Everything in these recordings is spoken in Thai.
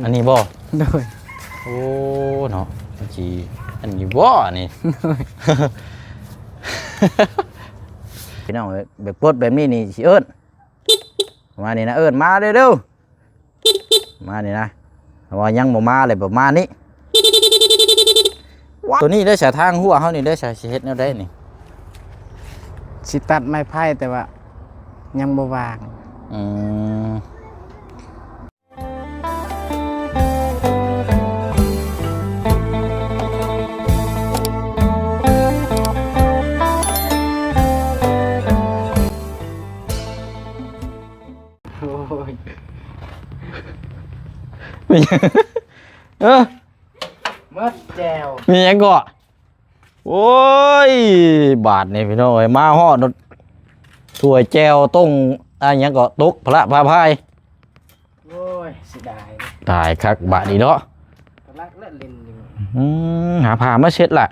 อันนี้บ่โดยโอ้เนาะจีอันนี้บ่นี่ พี่น้องแบบปลดแบบนี้นี่สิเอิ้นมานี่นะเอิ้นมาเร็วๆมานี่นะว่ายังบ่มาเลยประมาณนี้ตัวนี้ได้สายทางหัวเฮานี่ได้สายสิเฮ็ดแนวใดนี่ สิตัดไม้ไผ่แต่ว่ายังบ่วางอืมโอ้ย เออ มัดแจว มีหยังก็โอ้ยบาทนี่พี่น้องเอ้ยมาฮอดถ้วยแจวต้งอะไรหยังก็ตกพระพาพาย โอ้ยเสิได้ ตายคักบาทนี่เนาะ กำลังเล่นอยู่ หาผ้ามาเช็ดล่ะ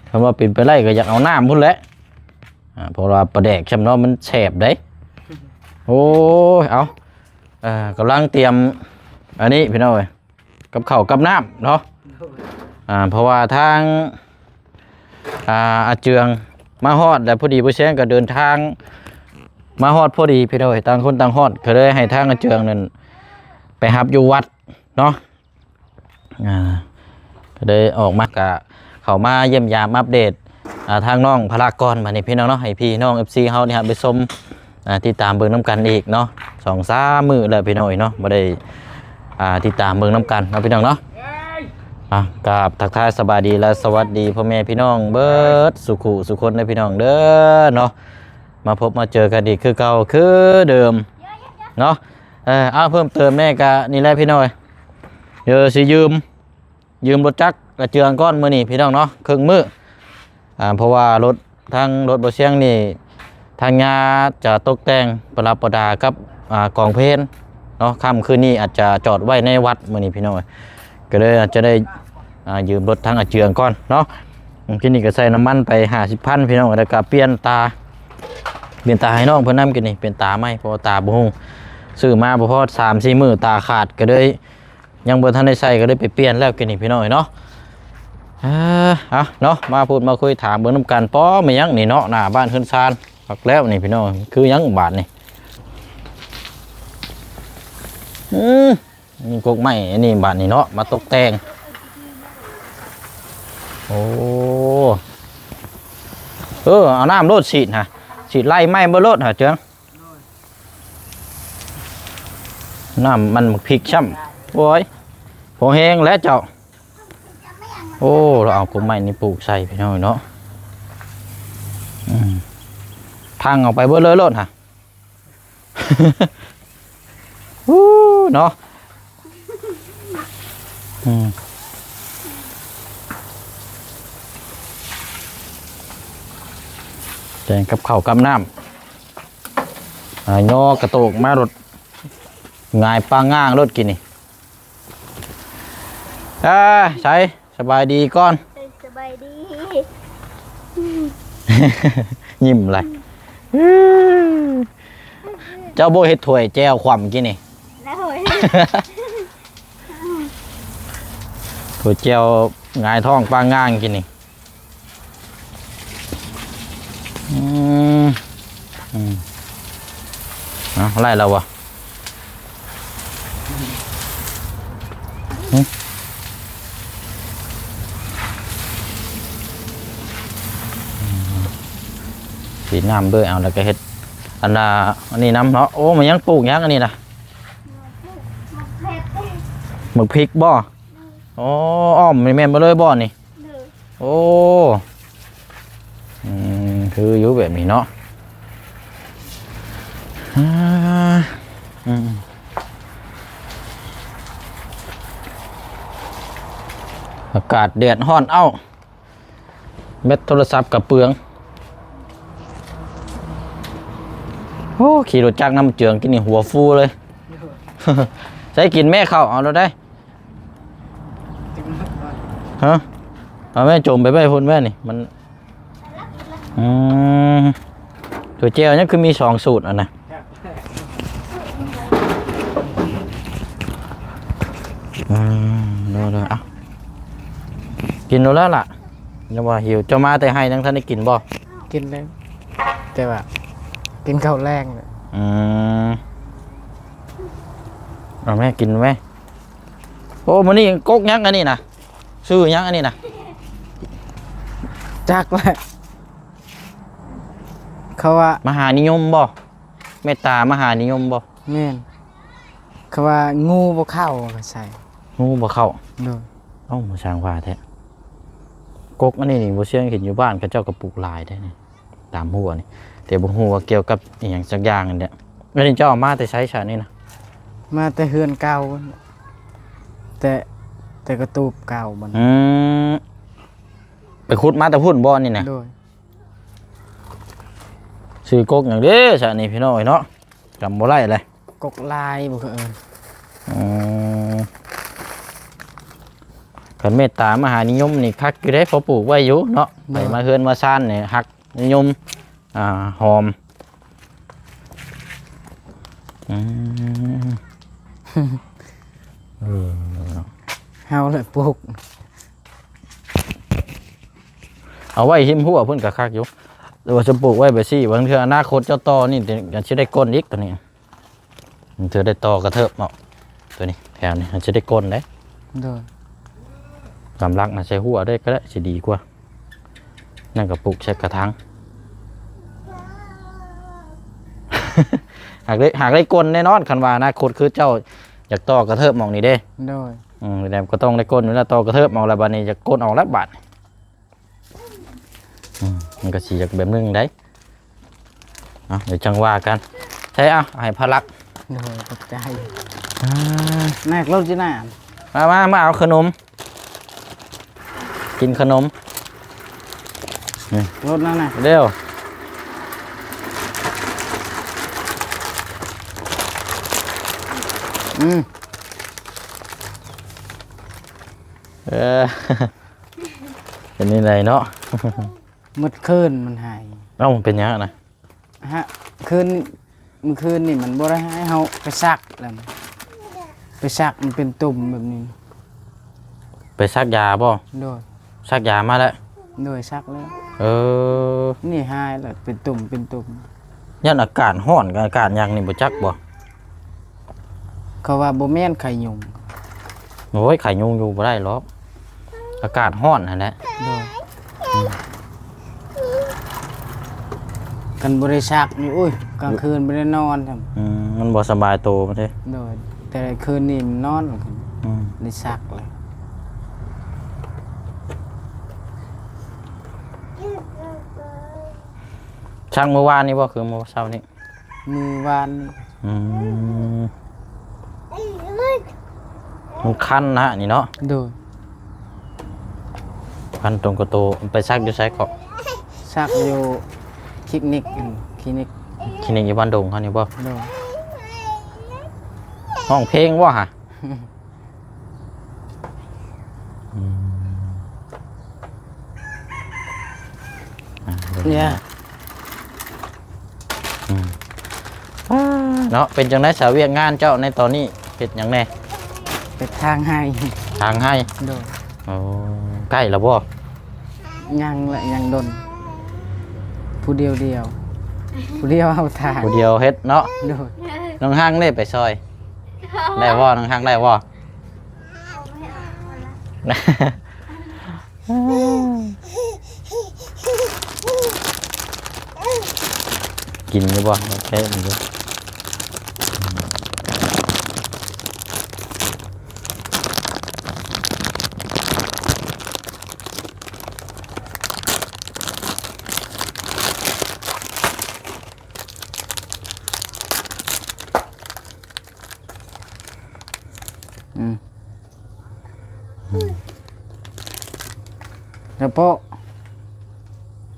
คำว่าเป็นไปได้ก็อยากเอาน้ำพุ่นแหละเพราะว่าปลาแดกชำเนาะมันแฉบได้โอ้ยเอากำลังเตรียมอันนี้พี่น้องเอ้ยกับข้าวกับน้ำเนาะเพราะว่าทางอาเจืองมาฮอดแล้วพอดีผู้เชี่ยงก็เดินทางมาฮอดพอดีพี่น้องเอ้ยต่างคนต่างฮอดก็เลยให้ทางอาเจืองนั่นไปหับอยู่วัดเนาะก็เลยออกมากะเขามาเยี่ยมยามอัปเดตทางน้องพลากรมานี่พี่น้องเนาะให้พี่น้อง FC เฮานี่ครับไปชมติดตามเบิ่งน้ำกันอีกเนาะ2-3 มื้อแล้วพี่น้องเนาะบ่ได้ติดตามเบิ่งน้ำกันเนาะพี่น้องเนาะกราบทักทายสบายดีและสวัสดีพ่อแม่พี่น้องเบิดสุขุสุคนนะพี่น้องเด้อเนาะมาพบมาเจอกันอีกคือเก่าคือเดิมเนาะเพิ่มเติมแม่กะนี่แหละพี่น้อยเดี๋ยวสิยืมรถจักรกระเจืองก้อนมื้อนี้พี่น้องเนาะครึ่งมื้อเพราะว่ารถบ่เชียงนี่ทางงาจะตกแต่งประดับประดากับกองเพลนเนาะค่ำคืนนี้อาจจะจอดไว้ในวัดมื้อนี้พี่น้อยก็เลยอาจจะได้ยืมรถทางอาเจืองก่อนเนาะที่นี่ก็ใส่น้ำมันไป50,000พี่น้องแล้วก็เปลี่ยนตาให้น้องเพิ่นนำกินนี่เป็นตาไหมเพราะตาบ่ฮู้ซื้อมาบ่พอ 3-4 มื้อตาขาดก็เลยยังบ่ทันได้ใส่ก็เลยไปเปลี่ยนแล้วกินนี่พี่น้องเนาะเนาะมาพูดมาคุยถามเบิ่งนำกันป้อไม่ยังนี่เนาะหน้าบ้านขึ้นซานพักแล้วนี่พี่น้องคือยังบาดนี่นี่กกไม้อันนี้บาดนี่เนาะมาตกแต่งโอ้เอาน้ำรดฉีดฮะฉีดไล่ไม้บ่รดฮะเจ้าน้ำมันพริกช่ำโอ้ยพอแห้งแล้วเจ้าโอ้เราเอากกไม้นี่ปลูกใส่พี่น้องเนาะพังออกไปเบ่เลยรดฮะ เนาะแกงกับข้าวกับน้ำย่อกระโตกมารถง่ายปลาง่างรถกินนี่ใช้สบายดีก่อนสบายดี ยิ้มเลยเจ้าโบเฮ็ดถ้วยแจ้วความกินนี่ แล้ว ถ้วยแจ้วง่ายท้องปลาง่างกินนี่ไล่เราวะสีน้ำด้วยเอาแล้วก็เฮ็ดอันนี้น้ำเนาะโอ้มันยังปลูกยังอันนี้นะหมึกพริกบ่อ๋ออ้อมแม่นมาเลยบ่นี่โอ้คืออยู่แบบนี้เนาะอากาศแดดร้อนเอ้าเม็ดโทรศัพท์กับเปลืองโอ้ขี่รถจักรน้ำเจืองกินนี่หัวฟูเลย ใช้กินแม่เข้าเอาเราได้ฮะเอาแม่จมไปพุ่นแม่นี่มันตัวเจลนี่คือมี2 สูตรนะ เด้อเอากินแล้วล่ะอย่าว่าหิวจะมาแต่ให้ทั้งท่านได้กินบ่ กินแล้วแต่ว่ากินข้าวแรงเลย เอาแม่กินไหมโอ้มันนี่กกยักษ์อันนี้นะซื้อยักษ์อันนี้นะ จักแหละเขาว่าม หานิยมบ่เมตตามหานิยมบ่ แม่นเขาว่างูบ่เข้าก็ใส่ งูบ่เข้า โดย เอ้ามาช่างว่าแท้กกอันนี้นี่บ่เชื่อเห็นอยู่บ้านเขาเจ้าก็ปลูกหลายได้นี่ตามหัวนี่แต่บ่ฮู้ว่าเกี่ยวกับอีหยังสักอย่างนั่นแหละอันนี้เจ้าเอามาแต่ใช้ชานี่นะ มาแต่เฮือนเก่าแต่กระตูบเก่ามัน ไปขุดมาแต่พุ่นบ่นี่นะ โดย ซื้อกกอย่างเด้อชานี่พี่น้อยเนาะจำบ่ได้เลย กกลายบ่เคย ขันเมตตามหานิยมนี่คักอยู่ได้พอปลูกไว้อยู่เนาะไปมาเฮือนมาซ่านเนี่ยหักนิยมหอมเฮาเลยปลูก เอาไว้หิมหัวเพิ่นก็คักอยู่หรือว่าจะปลูกไว้แบบซี่บางเทื่ออนาคตเจ้าต่อนี่จะสิได้ก้นอีกตัวนี้มันเทื่อได้ต่อกระเทิบเนาะตัวนี้แถวนี้มันจะได้ก้นได้ โดย สำลักนะใช้หัวได้ก็ได้สิดีกว่านั่นก็ปลูกใช้กระถาง หากได้ก้นแน่นอนคันว่าอนาคตคือเจ้าอยากต่อกระเทิบหมองนี่เด้ โดย แต่ก็ต้องได้ก้นอยู่แล้วต่อกระเทิบหมองแล้วบัดนี้จะก้นออกแล้วบาดมันก็สิจากแบบนึงได้เดี๋ยวจังว่ากันใช่ให้พลัก โดยตกใจแม่รถที่ไหน มาเอาขนมกินขนม รถนั่นน่ะ เร็วเป็นนี่ไรเนาะ มืดคืนมันหาย มันเป็นยังไงนะ ฮะคืนเมื่อคืนนี่มันบ่ได้ให้เฮาไปซักแล้วไปซักมันเป็นตุ่มแบบนี้ ไปซักยาบ่ โดย ซักยามาแล้ว โดยซักแล้ว นี่หายแล้วเป็นตุ่มเป็นตุ่ม ยันอากาศร้อนกับอากาศยังนี่บ่จักบ่ เขาว่าบ่แม่นไข่ยุง โอ้ยไข่ยุงอยู่บ่ได้หรอกอากาศร้อนนั่นแหละ โดยกันบ่ได้ซักนี่อุ้ยกลางคืนบ่ได้นอนครับ มันบ่สบายตัวมันเด้ โดยแต่คืนนี้มันนอนกันได้ซักเลย ช่างเมื่อวานนี่บ่คือเมื่อเช้านี้ มือวานมันคันนะนี่เนาะ โดย คันตรงกระโตไปซักอยู่ไสก็ ซักอยู่คลินิกคลินิก คลินิกอยู่บ้านดงเขานี่บ่ โดย ห้องเพลงบ่ฮะเนี่ย เนาะเป็นจังได๋สาวเวียกงานเจ้าในตอนนี้เฮ็ดหยังแน่ เป็นทางให้ ทางให้ โดย ใกล้แล้วบ่ ยังแหละยังดนผู้เดียวผู้เดียวเอาทาง ผู้เดียวเฮ็ดเนาะ โดย น้องห้างได้ไปซอยได้บ่น้องห้างได้บ่ กินอยู่บ่โอเคมันอยู่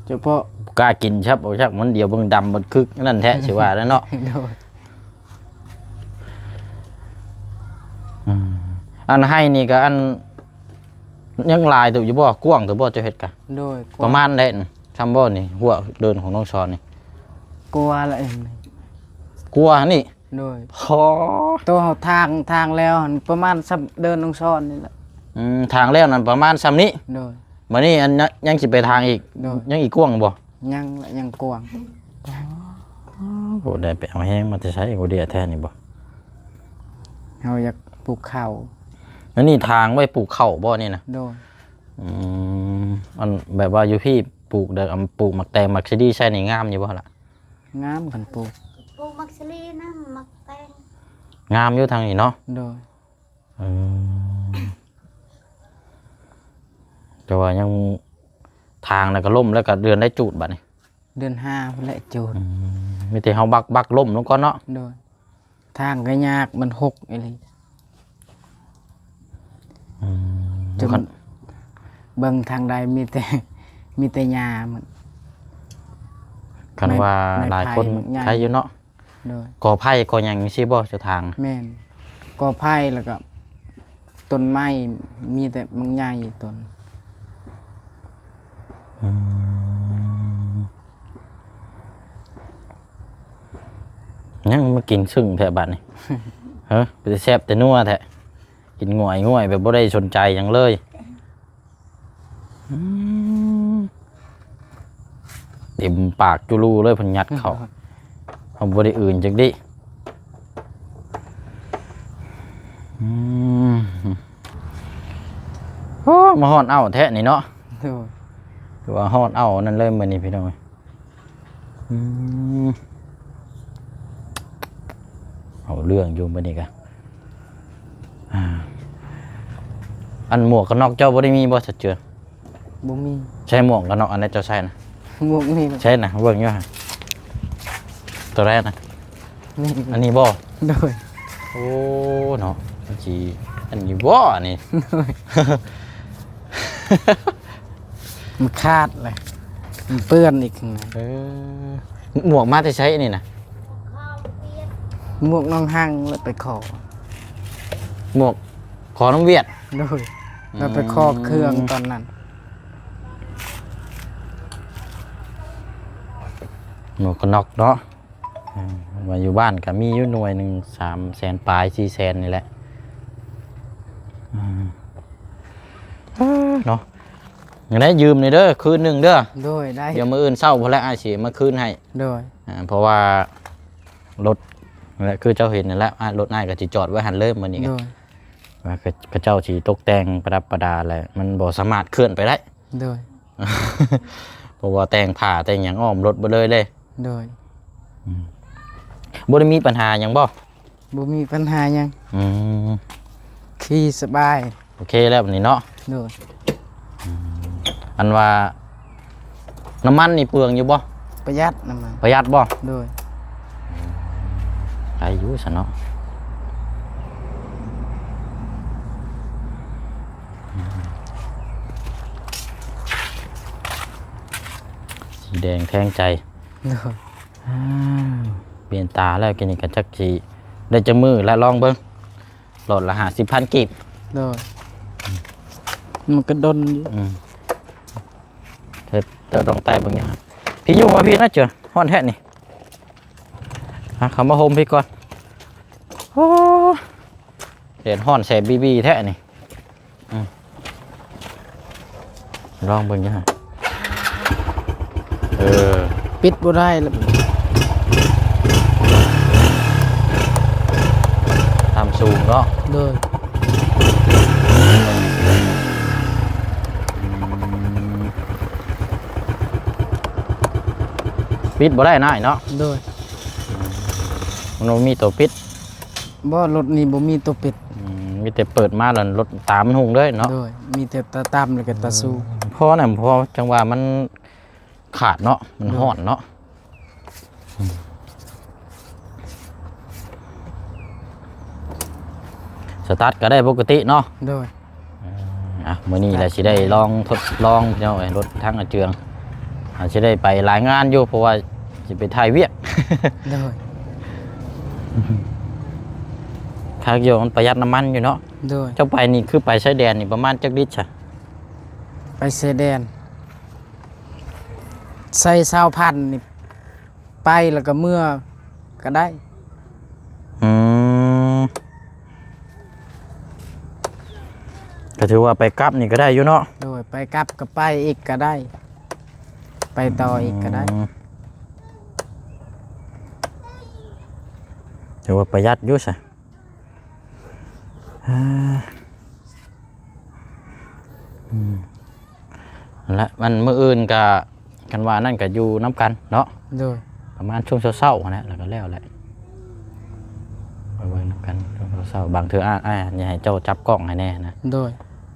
เฉพาะ กล้ากินครับโอ้ชักมันเดียวเบิ่งดำมันคึกนั่นแท้สิว่าแล้วเนาะ โดย อันให้นี่ก็อันยังลายตัวอยู่บ่กว้างตัวบ่เจะเฮ็ดกะ โดย ประมาณได้ทำบ่นี่หัวเดินของน้องชอนนี่ กลัวอะไร กลัวนี่ โดย พอ ตัวเฮาทางแล้วหั่นประมาณสักเดินลงซ้อนนี่แหละ ทางแล้วนั่นประมาณซ้ำนี้ โดย มื้อนี้อันยังสิไปทางอีก โดย ยังอีกกว้างบ่ ยังละยังกว้าง โอ้ได้ไปเอาแห้งมาจะใช้กูเดียแท้นี่บ่ เฮาอยากปลูกข้าว แล้วนี่ทางไว้ปลูกข้าวบ่นี่นะ โดย มันแบบว่าอยู่พี่ปลูกเด้อปลูกหมักแตงหมักซีดีใช่นี่งามอยู่บ่ล่ะ งามกันปลูก ปลูกมักสลีนะมักแตง งามอยู่ทางนี้เนาะ โดย แต่ว่ายังทางแล้วก็ล่มแล้วก็เดือนได้จูดบัดนี้ เดือน5พุ่นแหละจูด มีแต่เฮาบักล่มลงก่อนเนาะ โดยทางก็ยากมันหกอีหลีจนเบิ่งทางใดมีแต่หญ้ามัน คันว่าหลายคน ไม้ไผ่ ใช้อยู่เนาะ โดย กอไผ่ก็ยังสิบ่เจ้าทาง แม่นกอไผ่แล้วก็ต้นไม้มีแต่มันใหญ่ต้น ยังมากินซึ่งแท้บัดนี้ เฮ้ยไปแซ่บแต่นัวแท้กินง่วยแบบบ่ได้สนใจหยังเลยเต็มปากจุลูเลยเพิ่นยัดเข้าเฮาบ่ได้อื่นจักดิโอ้มาฮอดเอาแท้นี่เนาะ โดย ถือว่าฮอดเอานั่นเลยมื้อนี้พี่น้องเอาเรื่องอยู่มื้อนี้กะอันหมวกกันน็อกเจ้าบ่ได้มีบ่สัดเจือ บ่มี ใช้หมวกกันน็อกอันนี้เจ้าใช่นะ หมวกนี่ ใช่นะเบิ่งอยู่ฮะตัวแรกนะ นี่ อันนี้บ่ โดย โอ้เนาะอันนี้บ่นี่ มันขาดเลยมันเปื้อนอีกข้างใน เออหมวกมาแต่ใช้นี่นะ ข้าวเปียก หมวกน้องหั่งแล้วไปขอ หมวกขอน้ำเวียด โดยแล้วไปขอเครื่องตอนนั้น หมวกกันน็อกเนาะมาอยู่บ้านก็มีอยู่หน่วยหนึ่ง300,000ปลาย400,000นี่แหละเนาะอย่างได้ยืมนี่เด้อคืนหนึ่งเด้อ โดยได้ เดี๋ยวมื้ออื่นเช้าพอแล้วอ้ายสิมาคืนให้ โดย เพราะว่ารถนั่นแหละคือเจ้าเห็นนั่นแหละรถอ้ายก็สิจอดไว้หันเลยมื้อนี้ โด ก็ ย ว่าก็เจ้าสิตกแต่งประดับประดาแหละมันบ่สามารถเคลื่อนไปได้ โดย เพราะว่าแต่งผ้าแต่งหยังอ้อมรถบ่เลยเลย โดย บ่ได้มีปัญหาหยังบ่ บ่มีปัญหาหยัง อืม ขี่สบาย โอเคแล้วบัดนี้เนาะ โดย อันว่าน้ำมันนี่เปลืองอยู่บ่ ประหยัดน้ำมัน ประหยัดบ่ โดย ได้อยู่ซะเนาะสีแดงแทงใจ โดย เปลี่ยนตาแล้วกินนี่กันจักสีได้จะมือและลองเบิ้งโหลดละ50,000กีบ โดยมันก็ดนอยู่ เธอต้องไต่เบิ้งอย่างพี่อยู่มาพี่นะเจอห้อนแท้นี่เขามาโฮมพี่ก่อนโอ้เห็นห้อนแสบบีแท้นี่ลองเบิ้งอย่างปิดบ่ได้แล้ว ทำสูงเนาะ โดย ปิดบ่ได้น่ายเนาะ โดย มันบ่มีตัวปิด บ่รถนี่บ่มีตัวปิด มีแต่เปิดมาแล้วรถตามมันหุงเลยเนาะ โดยมีแต่ตาตามแล้วก็ตาสู้ เพราะน่ะเพราะจังหวะมันขาดเนาะมันห่อนเนาะสตาร์ทก็ได้ปกติเนาะ โดย มื้อนี้แหละสิได้ลองทดลองเนาะรถทางอาเจืองสิได้ไปรายงานอยู่เพราะว่าสิไปถ่ายเวียก โดย ทางเดียวมันประหยัดน้ำมันอยู่เนาะ โดย เจ้าไปนี่คือไปชายแดนนี่ประมาณจักลิตรจ้ะ ไปเซแดนใส่20,000นี่ไปแล้วก็เมื่อก็ได้ อืมก็ถือว่าไปกลับนี่ก็ได้อยู่เนาะ โดยไปกลับก็ไปอีกก็ได้ ไปต่ออีกก็ได้ ถือว่าประหยัดอยู่ใช่และมันมื้ออื่นก็กันว่านั่นก็อยู่น้ำกันเนาะ โดย ประมาณช่วงเช้าๆนะแล้วก็แล้วแหละไปเบิ่งน้ำกันช่วงเช้าๆบางเทื่ออย่าให้เจ้าจับกล้องให้แน่นะ โดย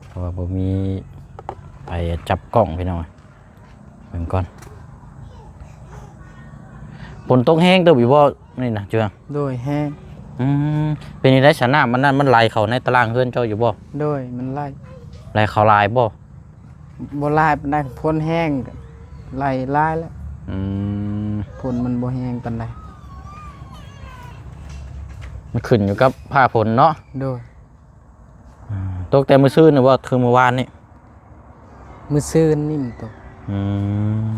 เพราะว่าผมมีไปจับกล้องพี่น้องเบิ่งก่อนฝนตกแห้งเติบอยู่บ่นี่นะเจือง โดยแห้ง เป็นนี่ได้ชนะมันนั่นมันไหลเข้าในตารางเฮือนเจ้าอยู่บ่ โดยมันไล่ ไหลเข้าลายบ่ บ่ไล่ปานใดพ่นแห้งก็ไล่ไล่แล้ว อืม พ่นมันบ่แห้งปานใด มันขึ้นอยู่กับผ้าฝนเนาะ โดย ตกแต่มื้อซื่นน่ะบ่คือเมื่อวานนี่ มื้อซืนนี่มันตก อืม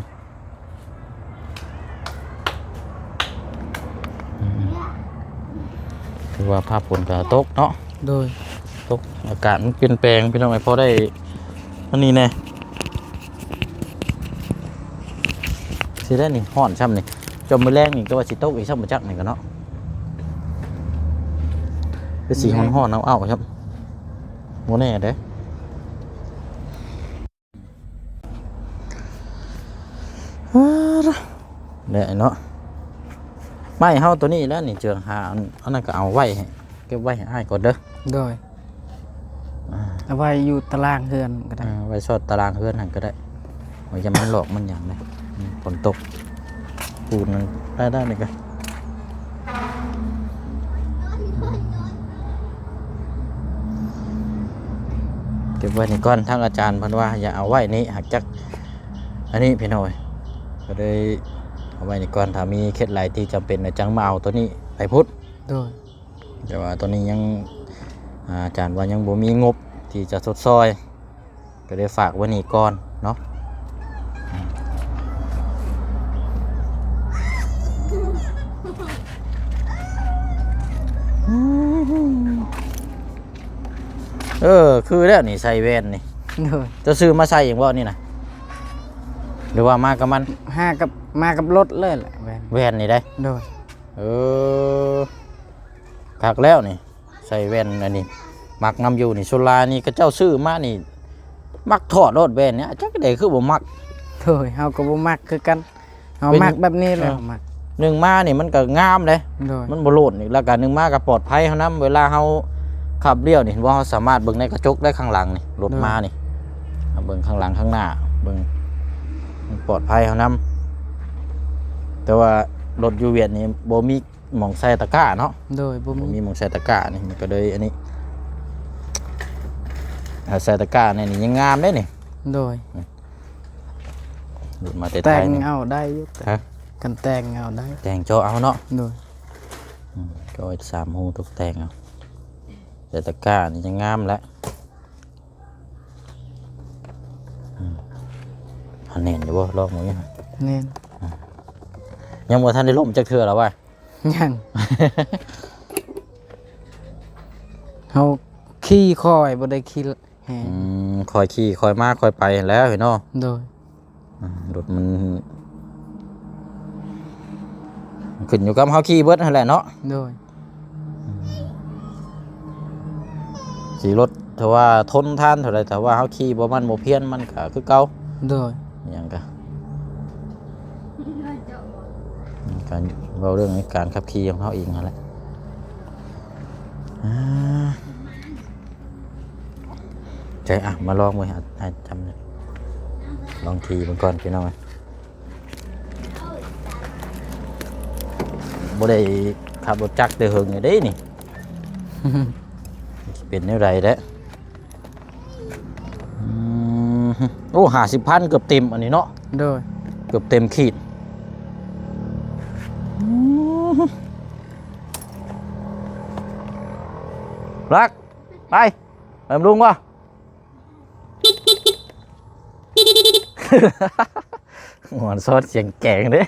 ถือว่าผ้าฝนก็ตกเนาะ โดย ตกอากาศมันเปลี่ยนแปลงพี่น้องไอ้พอได้อันนี้แน่สิได้นี่ฮ้อนช่ำนี่จมมื้อแรงนี่ก็ว่าสิตกอีกช่ำบ่จักนี่ก็เนาะคือสีฮ้อนๆเอาๆครับบ่แน่เด้เนี่ยเนาะไม้เฮาตัวนี้แล้วนี่เจืองหาอันนั้นก็เอาไว้ให้เก็บไว้ให้อ้ายก่อนเด้อ โดยเอาไว้อยู่ตารางเฮือนก็ได้ ไว้สอดตารางเพื่อนหันก็ได้ไว้จะมันหลอกมันอย่างไรฝนตกปูนมันได้เลยกันเก็บไว้ในก้อนทั้งอาจารย์เพันว่าอย่าเอาไว้นี้หักจักอันนี้พี่น้อยก็เลยเอาไว้ในก้อนถ้ามีเคล็ดไหลที่จำเป็นในจังมาเอาตัวนี้ไปพุทธ โดย แต่ว่าตัวนี้ยังอาจารย์ว่ายังบ่มีงบที่จะสดซอยก็เลยฝากไว้นี่ก่อนเนาะคือแล้วนี่ใส่แว่นนี่ โดย จะซื้อมาใส่เองบ่นี่นะหรือว่ามากับมัน มากับรถเลยแหละแว่น แว่นนี่ได้ โดย คักแล้วนี่ใส่แว่นอันนี้มักนำอยู่นี่สุรานี่ก็เจ้าซื้อมานี่มักถอดรถแว่นเนี่ยจักได้คือบ่มัก โดยเฮาก็บ่มักคือกันเฮา เป็น มักแบบนี้แหล้วมัก หนึ่งมานี่มันก็งามเลย โดย มันบ่โลดอีกแล้วกันหนึ่งมาก็ปลอดภัยเฮานำเวลาเฮาขับเลี้ยวนี่เห็นว่าเฮาสามารถเบิ่งในกระจกได้ข้างหลังนี่รถมานี่เอาเบิ่งข้างหลังข้างหน้าเบิ่งมันปลอดภัยเฮานำแต่ว่ารถยูเวียดนี่บ่มีหม่องใส่ตะกร้าเนาะ โดยบ่ บ่ มี มีหม่องใส่ตะกร้านี่มันก็เลยอันนี้ถ้าใส่ตะกร้านี่ยังงามเด้นี่ โดย หลุดมาแต่ไท แต่ ย ง นี่ เอาได้อยู่ ฮะ กันแต่งเอาได้ แต่งโจเอาเนาะ โดย ก็3หูตกแต่งเอาแต่ตะกร้านี่ยังงามแล้วอันเน่นอยู่บ่รอบหมื้อ แน่น ยังบ่ทันได้ล่มจักเทื่อแล้วว่า ยังเฮาขี่คอยบ่ได้ขี่แฮง คอยขี่คอยมาคอยไปแล้วเห็นเนาะ โดย รถมันขึ้นอยู่กับเฮาขี่เบิดนั่นแหละเนาะ โดย สีรถถ้าว่าทนทานเท่าไรแต่ว่าเฮาขี่บ่มันบ่เพี้ยนมันก็คือเก่า โดย หยังก็การเว้าเรื่องในการขับขี่ของเฮาเองนั่นแหละใจมาลองมือให้จำเลยลองขี่มันก่อนพี่น้องบ่ได้ขับรถจักรได้เฮิงอยู่เด้นี่ เป็นแนวใดเด้โอ้50,000เกือบเต็มอันนี้เนาะ โดย เกือบเต็มขีดรักไปไปลุงวะ หัวซอสเสียงแกงเด้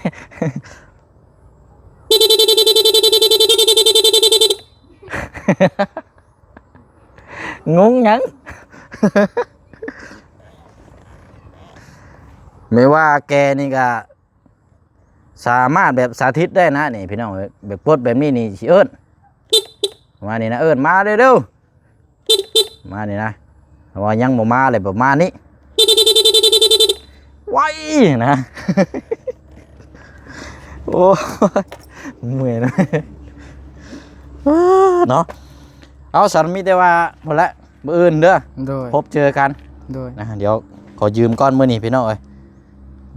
งงหยัง ไม่ว่าแกนี่ก็สามารถแบบสาธิตได้นะนี่พี่น้องแบบปลดแบบนี้นี่สิเอิ้นมานี่นะเอิ้นมาเร็วๆมานี่นะว่ายังบ่มาเลยประมาณนี้ไว้นะ โอ้ยเมื่อยนะ เนาะเอาสันมีแต่ว่าพอละมื้ออื่นเด้อ โดย พบเจอกัน โดย นะเดี๋ยวขอยืมก้อนมื้อนี้พี่น้องเอ้ย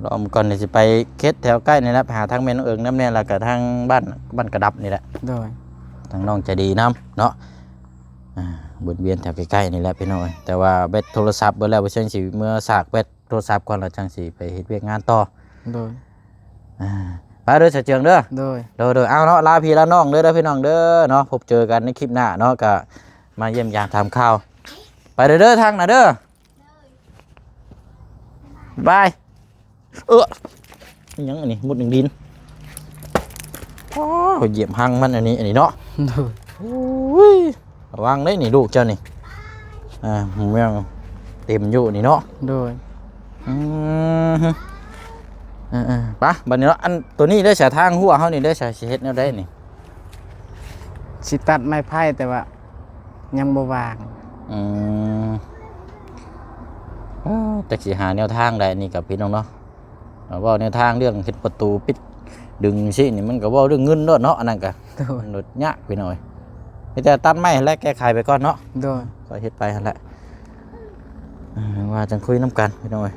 รอมก่อนเดี๋ยวสิไปเค็ดแถวใกล้นี่แหละไปหาทางแม่น้องเอิงน้ำแน่แล้วก็ทางบ้านกระดับนี่แหละ โดย ทางน้องใจดีน้ำเนาะบนเวียนแถวใกล้ๆนี่แหละพี่น้องเอ้ยแต่ว่าแบตโทรศัพท์เบิดแล้วบ่เชิงสิเมื่อสากแบตโทรศัพท์ก่อนแล้วจังสิไปเฮ็ดเวียกงานต่อ โดย ไปเด้อเสยเจืองเด้อ โดย เด้อเอาเนาะลาพี่ลาน้องเด้อพี่น้องเด้อเนาะพบเจอกันในคลิปหน้าเนาะก็มาเยี่ยมยามทำข้าวไปเด้อทางน่ะเด้อบายยังอันนี้มุดหนึ่งดินโอ้ยเหยียบหังมันอันนี้เนาะ โดย โอ้ยระวังได้นี่ลูกเจ้านี่ผมยังเต็มอยู่นี่เนาะ โดย ฮึปะบัดนี้เนาะอันตัวนี้ได้สายทางหัวเขานี่ได้สายเฮ็ดแนวได้นี่ สิตัดไม้ไผ่แต่ว่ายังบ่วาง แต่สิหาแนวทางได้นี่กับพี่น้องเนาะว่าแนวทางเรื่องเฮ็ดประตูปิดดึงสินี่มันก็ว่าเรื่องเงินด้วยเนาะอันนั้นก็ โดย มันลดยากไปหน่อยมีแต่ตัดไม้และแก้ไขไปก่อนเนาะ โดย ก็เฮ็ดไปหั่นแหละว่าจังคุยน้ำกันพี่น้องเอ้ย